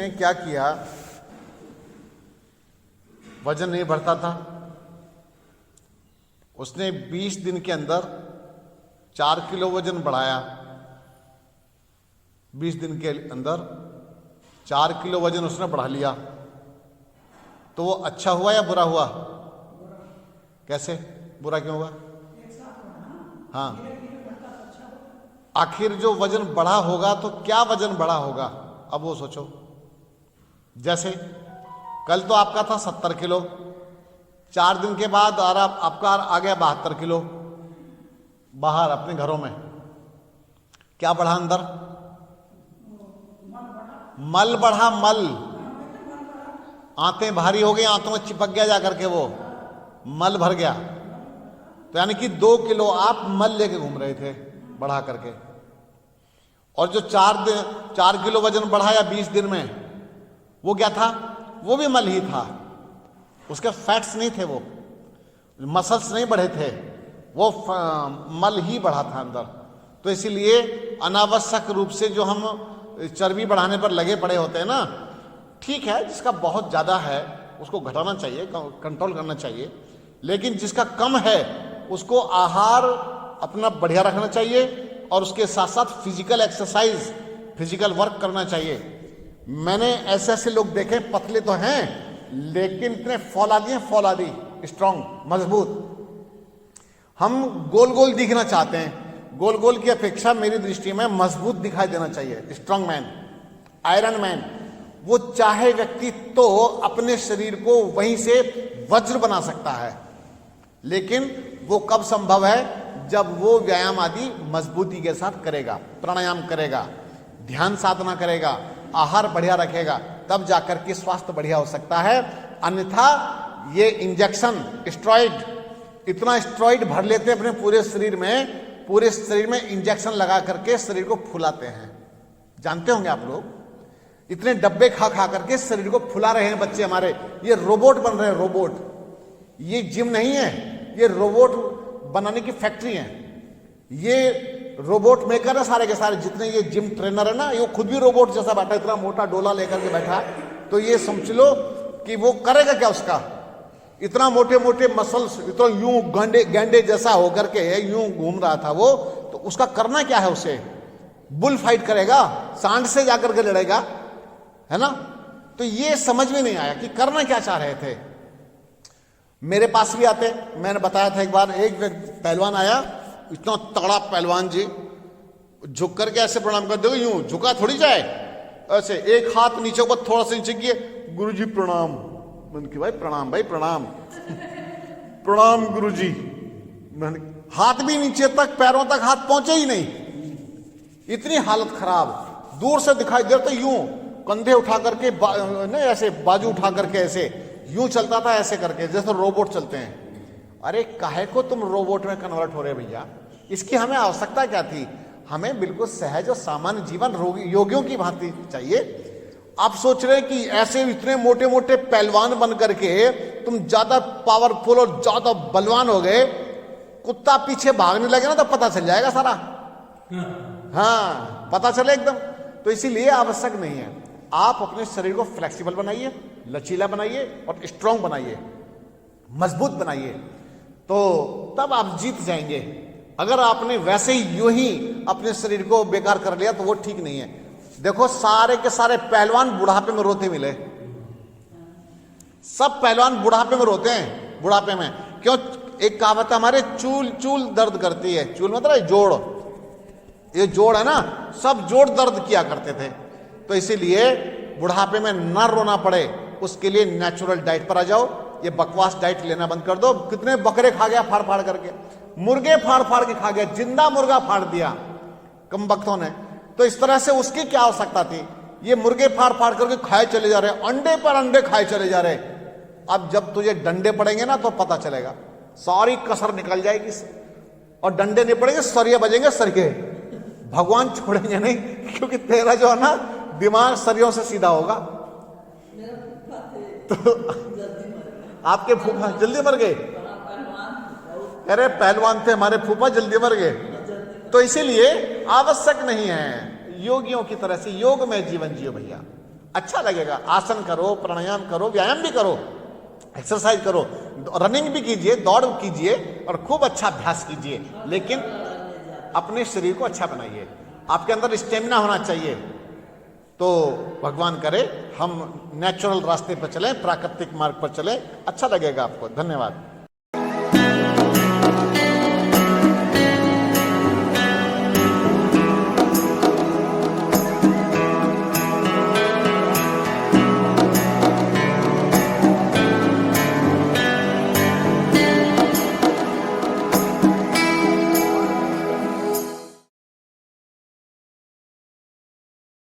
ने क्या किया, वजन नहीं बढ़ता था, उसने 20 दिन के अंदर 4 किलो वजन बढ़ाया। 20 दिन के अंदर 4 किलो वजन उसने बढ़ा लिया। तो वो अच्छा हुआ या बुरा हुआ? कैसे बुरा क्यों हुआ? हाँ, आखिर जो वजन बढ़ा होगा तो क्या वजन बढ़ा होगा, अब वो सोचो। जैसे कल तो आपका था 70 किलो, 4 दिन के बाद आपका आ गया 72 किलो बाहर अपने घरों में। क्या बढ़ा अंदर? मल बढ़ा, मल। आंतें भारी हो गई, आंतों में चिपक गया जाकर के, वो मल भर गया। तो यानी कि 2 किलो आप मल लेके घूम रहे थे बढ़ा करके। और जो 4 किलो वजन बढ़ाया 20 दिन में, वो क्या था? वो भी मल ही था। उसके फैट्स नहीं थे, वो मसल्स नहीं बढ़े थे, वो मल ही बढ़ा था अंदर। तो इसीलिए अनावश्यक रूप से जो हम चर्बी बढ़ाने पर लगे पड़े होते हैं ना, ठीक है, जिसका बहुत ज्यादा है उसको घटाना चाहिए, कंट्रोल करना चाहिए, लेकिन जिसका कम है उसको आहार अपना बढ़िया रखना चाहिए और उसके साथ साथ फिजिकल एक्सरसाइज, फिजिकल वर्क करना चाहिए। मैंने ऐसे ऐसे लोग देखे, पतले तो हैं लेकिन इतने फौलादी हैं, फौलादी, स्ट्रांग, मजबूत। हम गोल गोल दिखना चाहते हैं, गोल गोल की अपेक्षा मेरी दृष्टि में मजबूत दिखाई देना चाहिए। स्ट्रांग मैन, आयरन मैन, वो चाहे व्यक्ति तो अपने शरीर को वहीं से वज्र बना सकता है, लेकिन वो कब संभव है? जब वो व्यायाम आदि मजबूती के साथ करेगा, प्राणायाम करेगा, ध्यान साधना करेगा, आहार बढ़िया रखेगा, तब जाकर के स्वास्थ्य बढ़िया हो सकता है। अन्यथा ये इंजेक्शन, स्टेरॉइड, इतना स्टेरॉइड भर लेते हैं अपने पूरे शरीर में इंजेक्शन लगा करके शरीर को फुलाते हैं। जानते होंगे आप लोग, इतने डब्बे खा खा करके शरीर को फुला रहे हैं बच्चे हमारे। ये रोबोट बन रहे हैं, रोबोट। ये जिम नहीं है, ये रोबोट बनाने की फैक्ट्री है। ये रोबोट मेकर है सारे के सारे, जितने ये जिम ट्रेनर है ना, ये खुद भी रोबोट जैसा बैठा, इतना मोटा डोला लेकर के बैठा। तो ये समझ लो कि वो करेगा क्या उसका? इतना मोटे मोटे मसल्स, इतना यूं गैंडे जैसा होकर के यूं घूम रहा था वो, तो उसका करना क्या है? उसे बुल फाइट करेगा, सांड से जाकर के लड़ेगा, है ना? तो ये समझ में नहीं आया कि करना क्या चाह रहे थे। मेरे पास भी आते, मैंने बताया था एक बार, एक पहलवान आया, इतना तगड़ा पहलवान जी, झुक करके ऐसे प्रणाम कर दो, यूं झुका थोड़ी जाए, ऐसे एक हाथ नीचे ऊपर थोड़ा सा नीचे किए, गुरुजी प्रणाम। मैंने कहा भाई प्रणाम, भाई प्रणाम, प्रणाम गुरुजी। हाथ भी नीचे तक, पैरों तक हाथ पहुंचे ही नहीं, इतनी हालत खराब। दूर से दिखाई देता, यूं कंधे उठा करके नहीं, ऐसे बाजू उठा करके ऐसे यूं चलता था, ऐसे करके जैसे रोबोट चलते हैं। अरे काहे को तुम रोबोट में कन्वर्ट हो रहे भैया? इसकी हमें आवश्यकता क्या थी? हमें बिल्कुल सहज और सामान्य जीवन योगियों की भांति चाहिए। आप सोच रहे कि ऐसे इतने मोटे मोटे पहलवान बन करके तुम ज्यादा पावरफुल और ज्यादा बलवान हो गए, कुत्ता पीछे भागने लगे ना तो पता चल जाएगा सारा। हाँ, पता चले एकदम। तो इसीलिए आवश्यक नहीं है। आप अपने शरीर को फ्लेक्सिबल बनाइए, लचीला बनाइए और स्ट्रांग बनाइए, मजबूत बनाइए, तो तब आप जीत जाएंगे। अगर आपने वैसे ही यूं ही अपने शरीर को बेकार कर लिया तो वो ठीक नहीं है। देखो सारे के सारे पहलवान बुढ़ापे में रोते मिले, सब पहलवान बुढ़ापे में रोते हैं। बुढ़ापे में क्यों? एक कहावत है हमारे, चूल दर्द करती है। चूल मतलब जोड़, ये जोड़ है ना, सब जोड़ दर्द किया करते थे। तो इसीलिए बुढ़ापे में न रोना पड़े, उसके लिए नेचुरल डाइट पर आ जाओ। ये बकवास डाइट लेना बंद कर दो। कितने बकरे खा गया फाड़ फाड़ करके, मुर्गे फाड़ फाड़ के खा गया, जिंदा मुर्गा फाड़ दिया कम बख्तों ने। तो इस तरह से उसकी क्या आवश्यकता थी? ये मुर्गे फाड़ फाड़ करके खाए चले जा रहे, अंडे पर अंडे खाए चले जा रहे। अब जब तुझे डंडे पड़ेंगे ना तो पता चलेगा, सारी कसर निकल जाएगी। और डंडे नहीं पड़ेंगे, सरिये बजेंगे, सरिये। भगवान छोड़ेंगे नहीं, क्योंकि तेरा जो है ना दिमाग सरियों से सीधा होगा। तो आपके फूफा जल्दी मर गए? अरे पहलवान थे हमारे फूफा, जल्दी मर गए। तो इसीलिए आवश्यक नहीं है, योगियों की तरह से योग में जीवन जियो भैया। अच्छा लगेगा। आसन करो, प्राणायाम करो, व्यायाम भी करो, एक्सरसाइज करो, रनिंग भी कीजिए, दौड़ कीजिए और खूब अच्छा अभ्यास कीजिए, लेकिन अपने शरीर को अच्छा बनाइए। आपके अंदर स्टेमिना होना चाहिए। तो भगवान करे हम नेचुरल रास्ते पर चलें, प्राकृतिक मार्ग पर चलें, अच्छा लगेगा आपको। धन्यवाद।